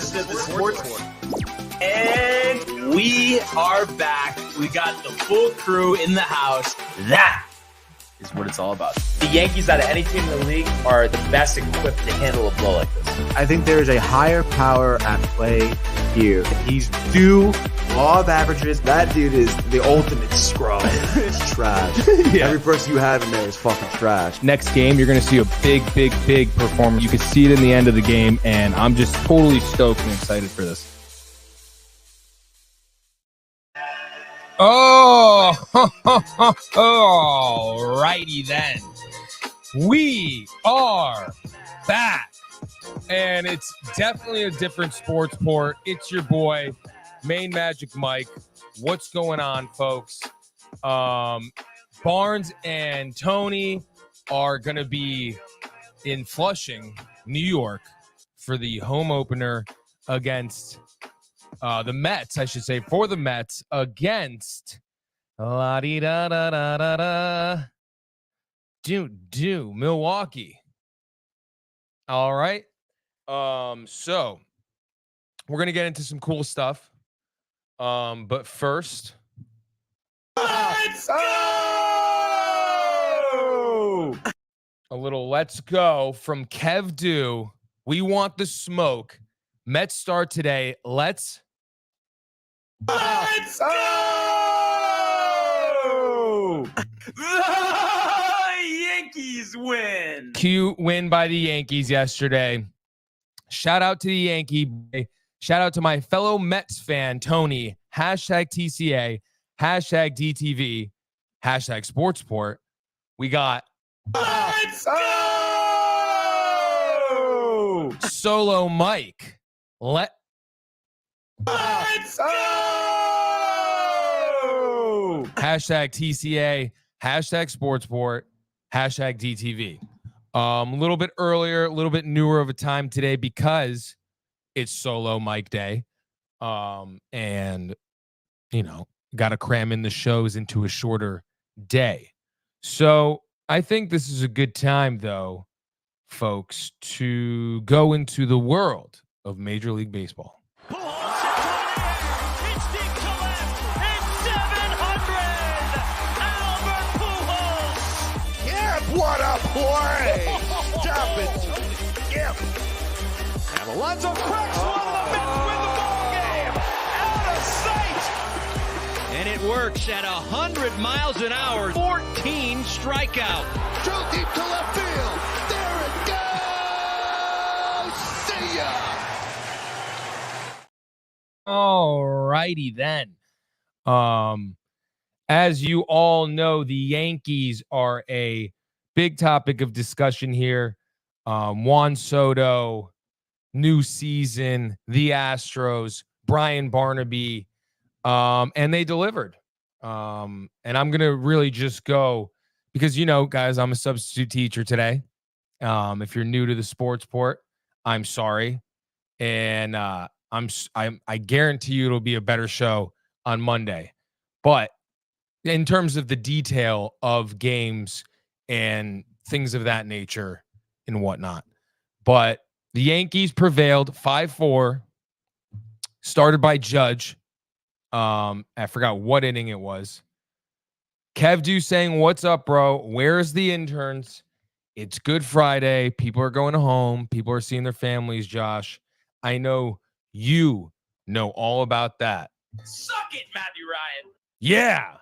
listening to the Sports Report. And we are back. We got the full crew in the house. That is what it's all about. The Yankees, out of any team in the league, are the best equipped to handle a blow like this. I think there is a higher power at play here. He's due law of averages. That dude is the ultimate scrub. It's trash. Yeah. Every person you have in there is fucking trash. Next game, you're going to see a big performance. You can see it in the end of the game, and I'm just totally stoked and excited for this. All righty then. We are back. And it's definitely a different sports port. It's your boy, Main Magic Mike. What's going on, folks? Barnes and Tony are going to be in Flushing, New York, for the home opener against the Mets, I should say, for the Mets against Milwaukee. All right. So we're going to get into some cool stuff. But first, Let's go! a little let's go from Kev Do. We want the smoke. Mets start today. Let's go! The Yankees win. Q win by the Yankees yesterday. Shout out to the Yankee. Shout out to my fellow Mets fan, Tony. Hashtag TCA. Hashtag DTV. Hashtag Sportsport. We got Let's go! Solo Mike. Let's go! Hashtag TCA. Hashtag Sportsport. Hashtag DTV. A little bit earlier, a little bit newer of a time today because it's Solo Mike Day. And, got to cram in the shows into a shorter day. So I think this is a good time, though, folks, to go into the world of Major League Baseball. What a play! Stop it, Skip. And Alonso cracks one. The Mets win the ball game. Out of sight. And it works at 100 miles an hour. 14 strikeout. Drove deep to left field. There it goes. See ya. All righty then. As you all know, the Yankees are a big topic of discussion here. Juan Soto, new season, the Astros, Brian Barnaby, and they delivered. And I'm going to really just go because, guys, I'm a substitute teacher today. If you're new to the sports port, I'm sorry. And I guarantee you it'll be a better show on Monday. But in terms of the detail of games and things of that nature and whatnot. But the Yankees prevailed 5-4, started by Judge. I forgot what inning it was. Kev Do saying, what's up, bro? Where's the interns? It's Good Friday. People are going home. People are seeing their families, Josh. I know you know all about that. Suck it, Matthew Ryan. Yeah.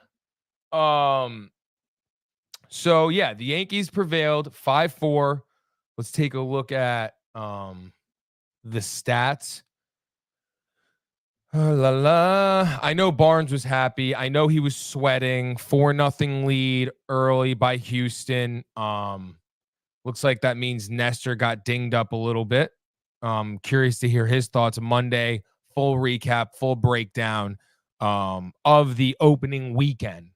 So yeah, the Yankees prevailed 5-4. Let's take a look at the stats. I know Barnes was happy. I know he was sweating. 4-0 lead early by Houston. Looks like that means Nestor got dinged up a little bit. Curious to hear his thoughts Monday. Full recap, full breakdown of the opening weekend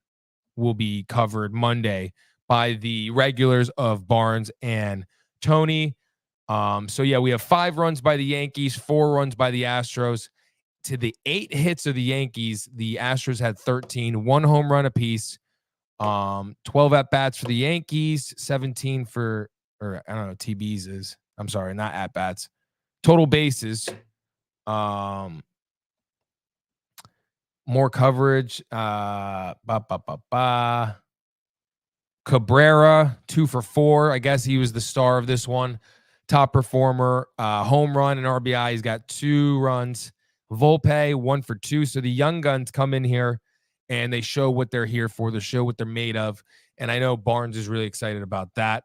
will be covered Monday by the regulars of Barnes and Tony. So yeah, we have 5 runs by the Yankees, 4 runs by the Astros. To the 8 hits of the Yankees, the Astros had 13, 1 home run apiece, 12 at-bats for the Yankees, 17 for, or I don't know, TBs is, I'm sorry, not at-bats. Total bases More coverage. Cabrera, 2 for 4. I guess he was the star of this one. Top performer, home run and RBI. He's got 2 runs. Volpe, 1 for 2. So the young guns come in here and they show what they're here for. They show what they're made of. And I know Barnes is really excited about that.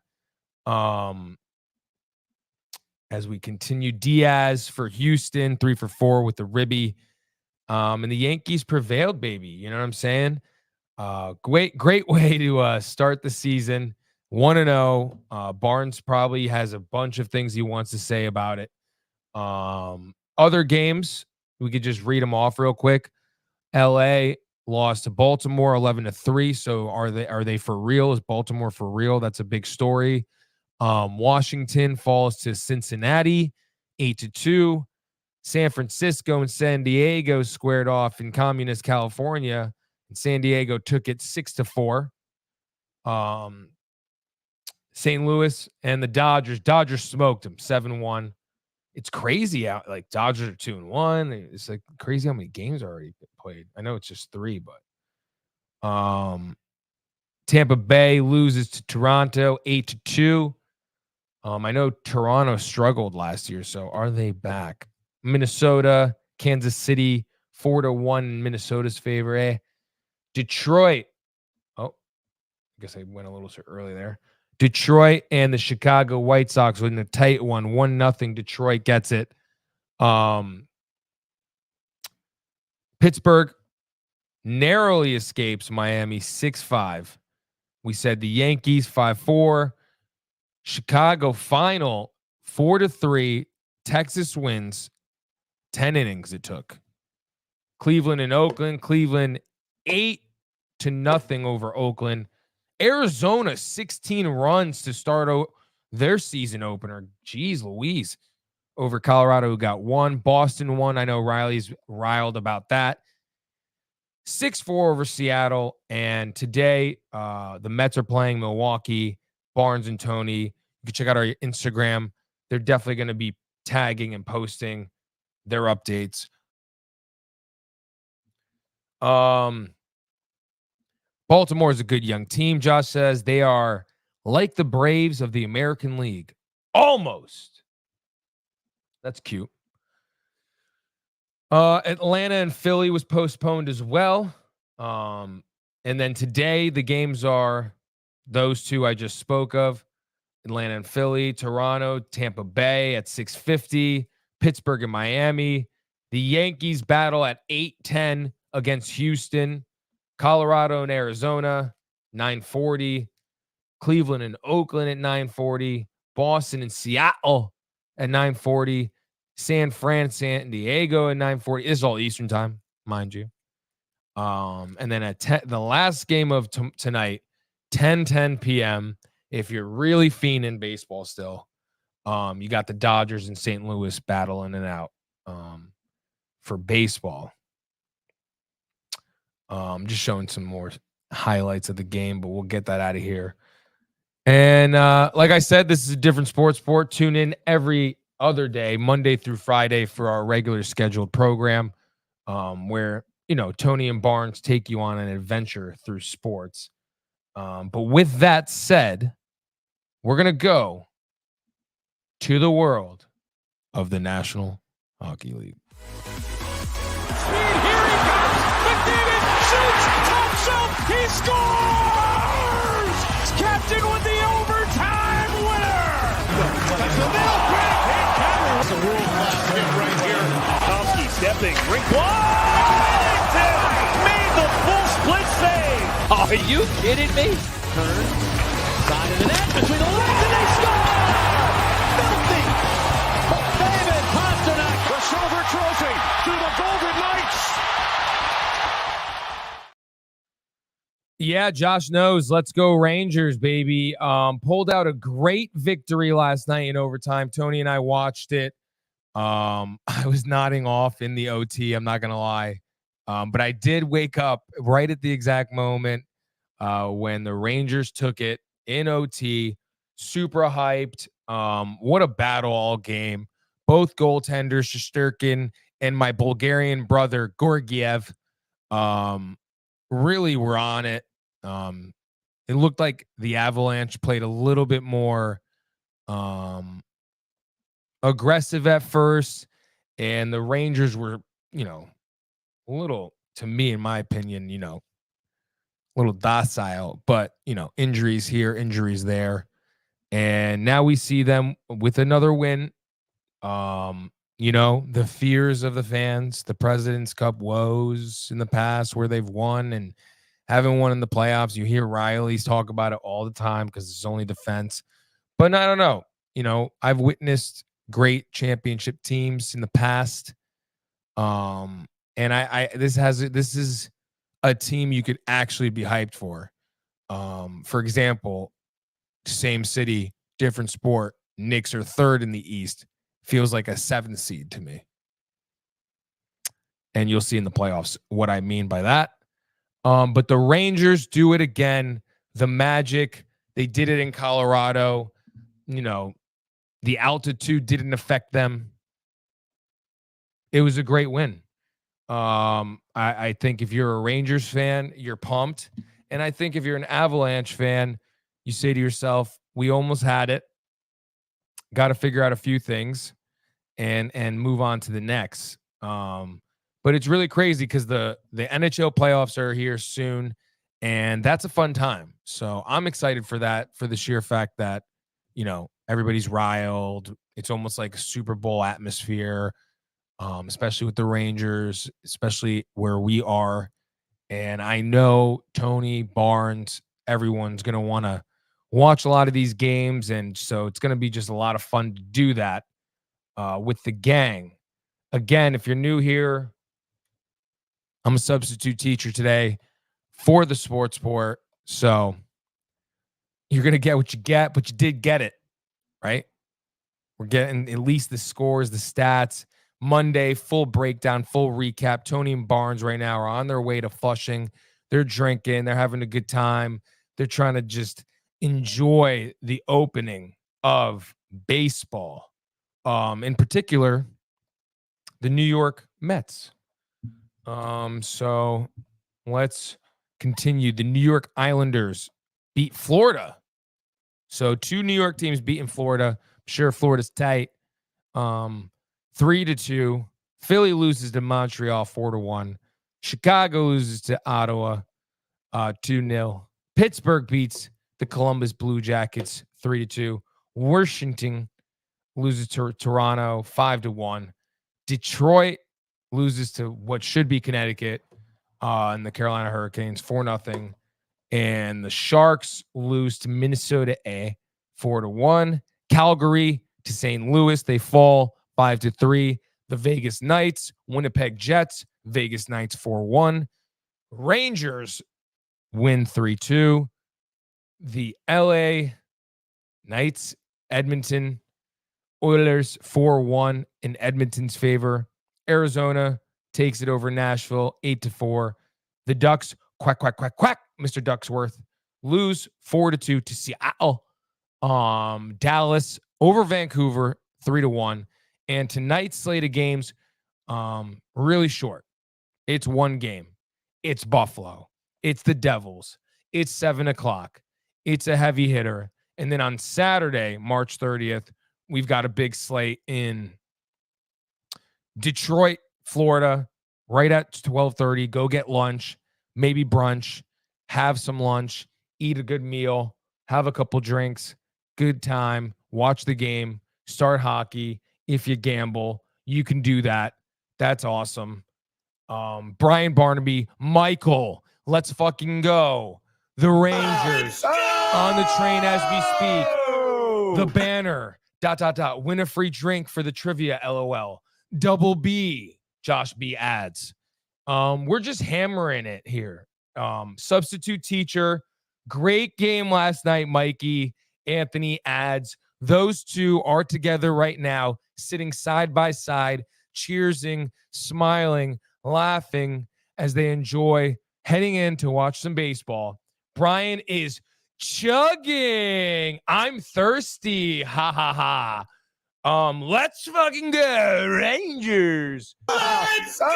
As we continue, Diaz for Houston, 3 for 4 with the ribby. And the Yankees prevailed, baby. You know what I'm saying? Great way to start the season. 1-0. Barnes probably has a bunch of things he wants to say about it. Other games, we could just read them off real quick. LA lost to Baltimore 11-3. So are they for real? Is Baltimore for real? That's a big story. Washington falls to Cincinnati 8-2. San Francisco and San Diego squared off in communist California, and San Diego took it 6-4. St. Louis and the Dodgers smoked them 7-1. It's crazy out. Like, Dodgers are 2-1. It's like crazy how many games are already played. I know it's just 3, but Tampa Bay loses to Toronto 8-2. I know Toronto struggled last year, so are they back? Minnesota, Kansas City, 4-1 in Minnesota's favor. Detroit. Oh, I guess I went a little too early there. Detroit and the Chicago White Sox in a tight one. 1-0. Detroit gets it. Pittsburgh narrowly escapes Miami 6-5. We said the Yankees 5-4. Chicago final 4-3. Texas wins 10 innings it took. Cleveland and Oakland. Cleveland 8-0 over Oakland. Arizona 16 runs to start their season opener. Jeez Louise. Over Colorado, who got 1. Boston 1. I know Riley's riled about that. 6-4 over Seattle. And today, the Mets are playing Milwaukee. Barnes and Tony. You can check out our Instagram. They're definitely going to be tagging and posting their updates. Baltimore is a good young team. Josh says they are like the Braves of the American League. Almost. That's cute. Atlanta and Philly was postponed as well. And then today, the games are those 2 I just spoke of. Atlanta and Philly, Toronto, Tampa Bay at 6:50, Pittsburgh and Miami. The Yankees battle at 8:10 against Houston. Colorado and Arizona, 9:40. Cleveland and Oakland at 9:40. Boston and Seattle at 9:40. San Diego at 9:40. This is all Eastern time, mind you. And then at the last game of tonight, 10 p.m., if you're really fiending baseball still, you got the Dodgers and St. Louis battling it out for baseball. Just showing some more highlights of the game, but we'll get that out of here. And like I said, this is a different sport. Tune in every other day, Monday through Friday, for our regular scheduled program, where, you know, Tony and Barnes take you on an adventure through sports. But with that said, we're going to go to the world of the National Hockey League. Here he comes. McDavid shoots, top shelf, he scores! Captain with the overtime winner! That's a nail break. That's a world-class hit right here. Tomsky stepping, drink Binnington made the full split save. Are you kidding me? Turn. Side of the net, between the legs, and they score! Filthy! David Pastrnak, the silver trophy to the Golden Knights! Yeah, Josh knows. Let's go Rangers, baby. Pulled out a great victory last night in overtime. Tony and I watched it. I was nodding off in the OT, I'm not going to lie. But I did wake up right at the exact moment when the Rangers took it in OT. Super hyped. What a battle all game. Both goaltenders, Shesterkin and my Bulgarian brother Gorgiev really were on it. It looked like the Avalanche played a little bit more aggressive at first, and the Rangers were, a little, to me, in my opinion, a little docile, but, injuries here, injuries there. And now we see them with another win. The fears of the fans, the President's Cup woes in the past where they've won and haven't won in the playoffs. You hear Riley's talk about it all the time because it's only defense. But I don't know. I've witnessed great championship teams in the past. And this is a team you could actually be hyped for. For example, same city, different sport. Knicks are third in the East. Feels like a 7th seed to me. And you'll see in the playoffs what I mean by that. But the Rangers do it again. The Magic, they did it in Colorado. The altitude didn't affect them. It was a great win. I think if you're a Rangers fan, you're pumped. And I think if you're an Avalanche fan, you say to yourself, we almost had it. Got to figure out a few things and move on to the next. But it's really crazy because the NHL playoffs are here soon, and that's a fun time. So I'm excited for that, for the sheer fact that, everybody's riled. It's almost like a Super Bowl atmosphere, especially with the Rangers, especially where we are. And I know Tony, Barnes, everyone's going to want to watch a lot of these games. And so it's going to be just a lot of fun to do that with the gang. Again, if you're new here, I'm a substitute teacher today for the sports sport. So you're going to get what you get, but you did get it, right? We're getting at least the scores, the stats. Monday, full breakdown, full recap. Tony and Barnes right now are on their way to Flushing. They're drinking. They're having a good time. They're trying to just enjoy the opening of baseball. In particular, the New York Mets. So let's continue. The New York Islanders beat Florida. So 2 New York teams beating Florida. I'm sure Florida's tight. 3-2. Philly loses to Montreal 4-1. Chicago loses to Ottawa 2-0. Pittsburgh beats the Columbus Blue Jackets 3-2. Washington loses to Toronto 5-1. Detroit loses to what should be Connecticut and the Carolina Hurricanes 4-0. And the Sharks lose to Minnesota 4-1. Calgary to St. Louis, they fall 5-3. The Vegas Knights, Winnipeg Jets, Vegas Knights 4-1. Rangers win 3-2. The LA Knights, Edmonton Oilers 4-1 in Edmonton's favor. Arizona takes it over Nashville 8-4. The Ducks, quack, quack, quack, quack, Mr. Ducksworth, lose 4-2 to Seattle. Dallas over Vancouver 3-1. And tonight's slate of games, really short. It's one game. It's Buffalo. It's the Devils. It's 7:00. It's a heavy hitter. And then on Saturday, March 30th, we've got a big slate in Detroit, Florida, right at 12:30. Go get lunch, maybe brunch, have some lunch, eat a good meal, have a couple drinks, good time, watch the game, start hockey. If you gamble, you can do that. That's awesome. Brian Barnaby, Michael, let's fucking go. The Rangers on the train as we speak. The banner, ... Win a free drink for the trivia, LOL. Double B, Josh B adds. We're just hammering it here. Substitute teacher, great game last night, Mikey. Anthony adds. Those two are together right now, sitting side by side, cheersing, smiling, laughing as they enjoy heading in to watch some baseball. Brian is chugging. I'm thirsty. Ha ha ha. Let's fucking go, Rangers. Let's go!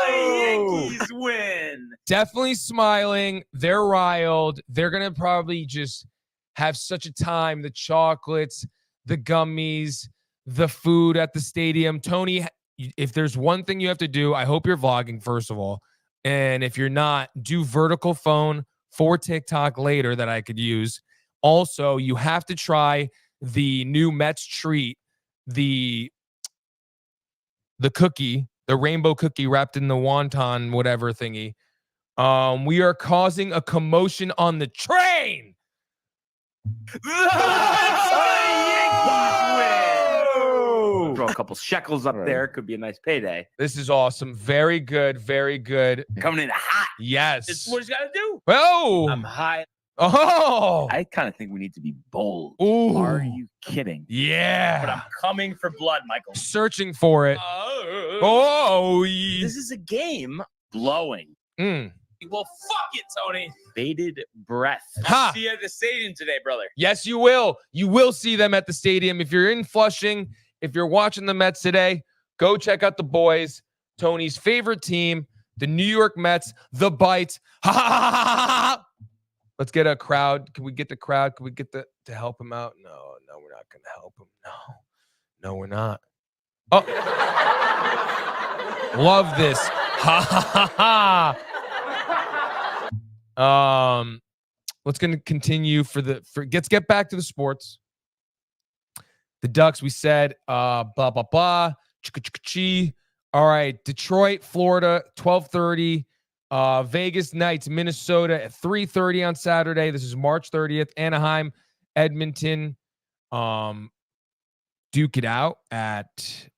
Yankees win. Definitely smiling. They're riled. They're gonna probably just have such a time. The chocolates, the gummies, the food at the stadium. Tony, if there's one thing you have to do, I hope you're vlogging, first of all. And if you're not, do vertical phone for TikTok later that I could use. Also, you have to try the new Mets treat, the cookie, the rainbow cookie wrapped in the wonton whatever thingy. We are causing a commotion on the train. Throw a couple shekels up there. Could be a nice payday. This is awesome. Very good. Very good. Coming in hot. Yes. It's what he's got to do. Oh. I'm high. Oh. I kind of think we need to be bold. Ooh. Are you kidding? Yeah. But I'm coming for blood, Michael. Searching for it. Oh. This is a game blowing. Well, fuck it, Tony. Bated breath. Ha. See you at the stadium today, brother. Yes, you will. You will see them at the stadium. If you're in Flushing, if you're watching the Mets today, go check out the boys. Tony's favorite team, the New York Mets, the Bites. Ha ha ha ha ha ha. Let's get a crowd. Can we get the crowd? Can we get to help him out? No, we're not going to help him. No, we're not. Oh, love this. Ha ha ha ha. Let's going to continue let's get back to the sports. The Ducks, we said, blah blah blah. Chicka-chicka-chee. All right, Detroit, Florida, 12:30. Vegas Knights, Minnesota at 3:30 on Saturday. This is March 30th. Anaheim, Edmonton, duke it out at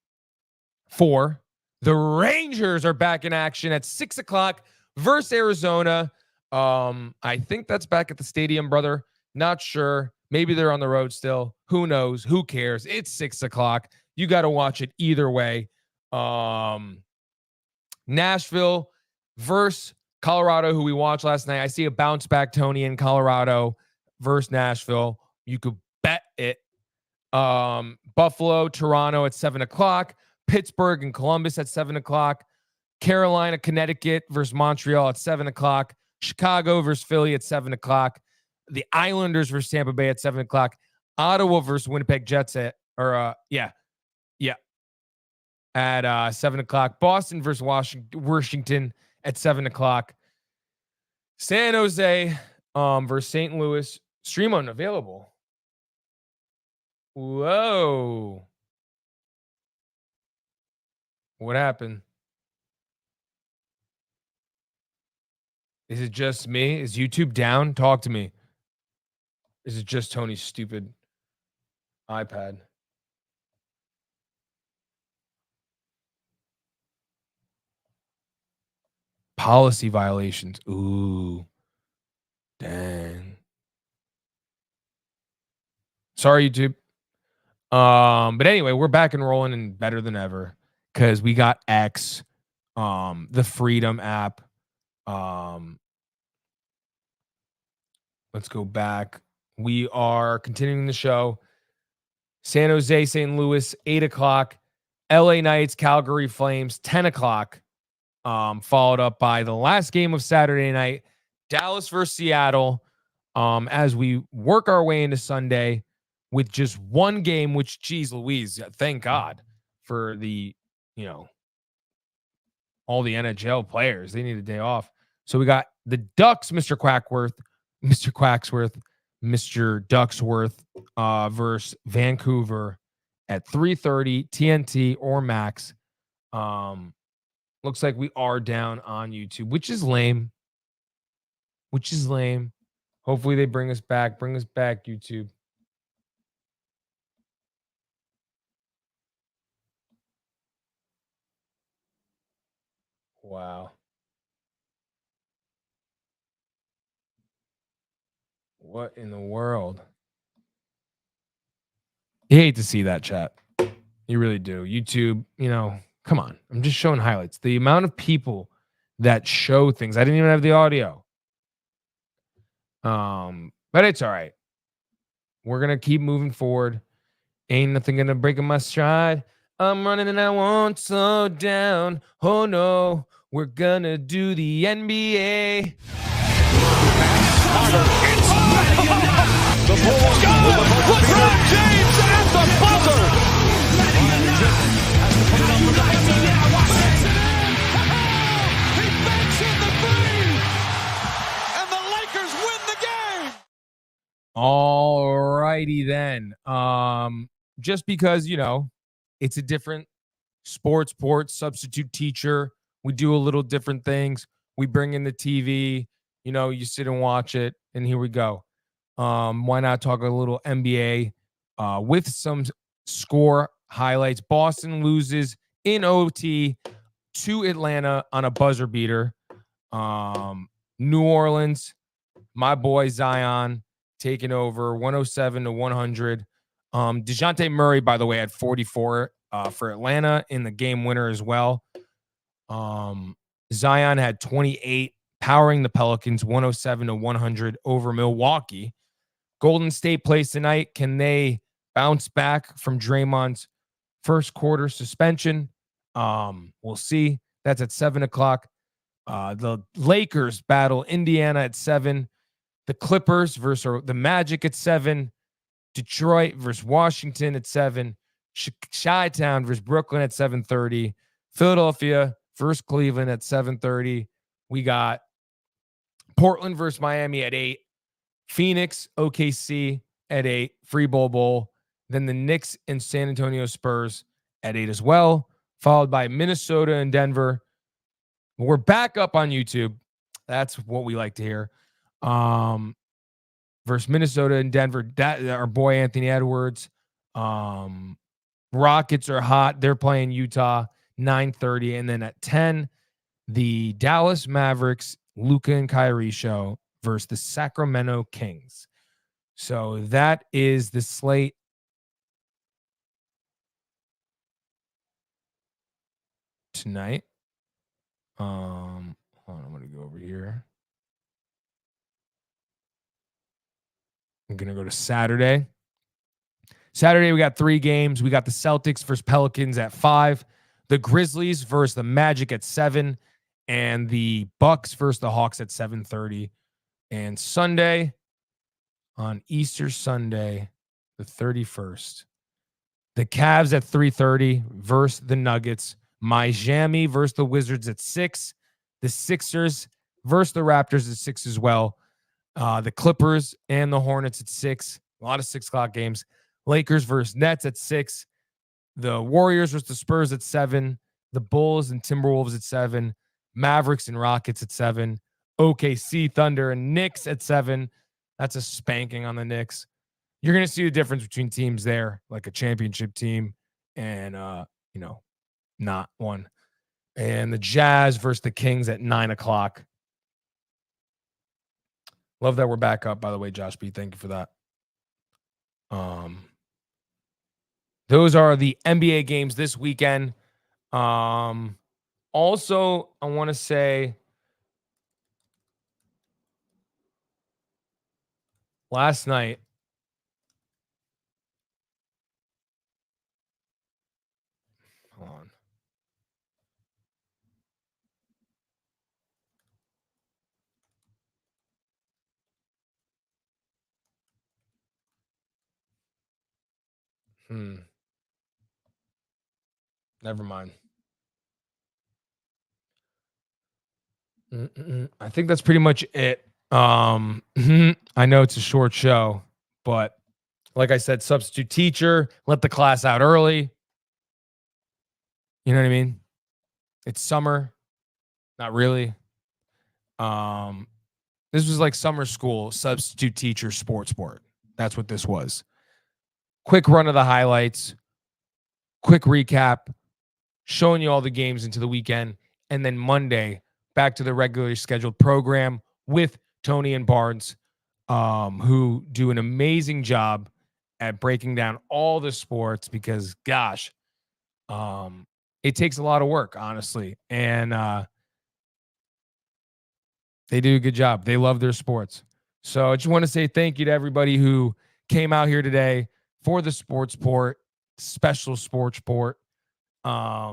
4. The Rangers are back in action at 6 o'clock versus Arizona. I think that's back at the stadium, brother. Not sure. Maybe they're on the road still. Who knows? Who cares? It's 6 o'clock. You got to watch it either way. Nashville versus Colorado, who we watched last night. I see a bounce back Tony in Colorado versus Nashville. You could bet it. Buffalo, Toronto at 7 o'clock. Pittsburgh and Columbus at 7 o'clock. Carolina, Connecticut versus Montreal at 7 o'clock. Chicago versus Philly at 7 o'clock. The Islanders versus Tampa Bay at 7 o'clock. Ottawa versus Winnipeg Jets at 7 o'clock. Boston versus Washington at 7 o'clock. San Jose versus St. Louis. Stream unavailable. Whoa. What happened? Is it just me? Is YouTube down? Talk to me. Is it just Tony's stupid iPad? Policy violations. Ooh. Dang. Sorry, YouTube. But anyway, we're back and rolling and better than ever because we got X, the Freedom app. Let's go back. We are continuing the show. San Jose, St. Louis, 8 o'clock. LA Knights, Calgary Flames, 10 o'clock. Followed up by the last game of Saturday night, Dallas versus Seattle. As we work our way into Sunday with just one game, which, geez Louise, thank God for all the NHL players. They need a day off. So we got the Ducks, Mr. Quacksworth, Mr. Ducksworth versus Vancouver at 3:30 TNT or Max. Looks like we are down on YouTube, which is lame. Hopefully they bring us back. Bring us back, YouTube. Wow. What in the world? You hate to see that, chat. You really do. YouTube, come on. I'm just showing highlights. The amount of people that show things. I didn't even have the audio. But it's all right. We're going to keep moving forward. Ain't nothing gonna break my stride. I'm running and I won't slow down. Oh no, we're gonna do the NBA. The Bulls LeBron James at the buzzer. He banks in the three, and the Lakers win the game. All righty then. Just because, it's a different sport, substitute teacher. We do a little different things. We bring in the TV, you sit and watch it, and here we go. Why not talk a little NBA with some score highlights? Boston loses in OT to Atlanta on a buzzer beater. New Orleans, my boy Zion taking over 107-100. DeJounte Murray, by the way, had 44 for Atlanta in the game winner as well. Zion had 28, powering the Pelicans 107-100 over Milwaukee. Golden State plays tonight. Can they bounce back from Draymond's first quarter suspension? We'll see. That's at 7 o'clock. The Lakers battle Indiana at 7. The Clippers versus the Magic at 7. Detroit versus Washington at 7. Chi-Town versus Brooklyn at 7:30. Philadelphia versus Cleveland at 7:30. We got Portland versus Miami at 8. Phoenix, OKC at 8. Free Bowl. Then the Knicks and San Antonio Spurs at 8 as well, followed by Minnesota and Denver. We're back up on YouTube. That's what we like to hear. Versus Minnesota and Denver. That our boy Anthony Edwards. Rockets are hot. They're playing Utah 9:30, and then at 10, the Dallas Mavericks, Luka and Kyrie show versus the Sacramento Kings. So that is the slate. Tonight. Hold on, I'm gonna go over here. I'm gonna go to Saturday. Saturday, we got 3 games. We got the Celtics versus Pelicans at 5, the Grizzlies versus the Magic at 7, and the Bucks versus the Hawks at 7:30. And Sunday, on Easter Sunday, the 31st, the Cavs at 3:30 versus the Nuggets. Miami versus the Wizards at 6. The Sixers versus the Raptors at 6 as well. The Clippers and the Hornets at 6. A lot of 6 o'clock games. Lakers versus Nets at 6. The Warriors versus the Spurs at 7. The Bulls and Timberwolves at 7. Mavericks and Rockets at 7. OKC, Thunder, and Knicks at 7. That's a spanking on the Knicks. You're going to see the difference between teams there, like a championship team and, not one. And the Jazz versus the Kings at 9 o'clock. Love that we're back up, by the way, Josh B. Thank you for that. Those are the NBA games this weekend. Also, I want to say last night, hold on. Never mind. I think that's pretty much it. I know it's a short show, but like I said, substitute teacher, let the class out early. You know what I mean? It's summer. Not really. This was like summer school, substitute teacher, sport. That's what this was. Quick run of the highlights. Quick recap. Showing you all the games into the weekend. And then Monday, back to the regularly scheduled program with Tony and Barnes, who do an amazing job at breaking down all the sports because, gosh, it takes a lot of work, honestly. And they do a good job. They love their sports. So I just want to say thank you to everybody who came out here today, for the sports port, special sports port. I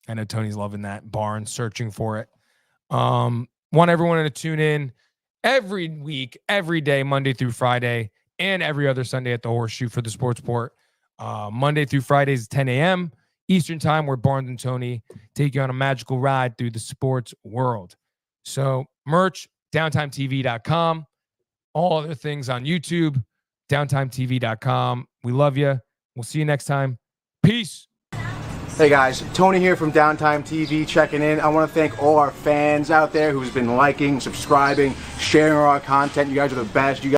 know Tony's loving that. Barn searching for it. Want everyone to tune in every week, every day, Monday through Friday, and every other Sunday at the Horseshoe for the sports port. Monday through Fridays, 10 a.m. Eastern time, where Barnes and Tony take you on a magical ride through the sports world. So merch, downtimetv.com. All other things on YouTube, downtimetv.com. We love you. We'll see you next time. Peace. Hey guys, Tony here from Downtime TV checking in. I want to thank all our fans out there who's been liking, subscribing, sharing our content. You guys are the best. You guys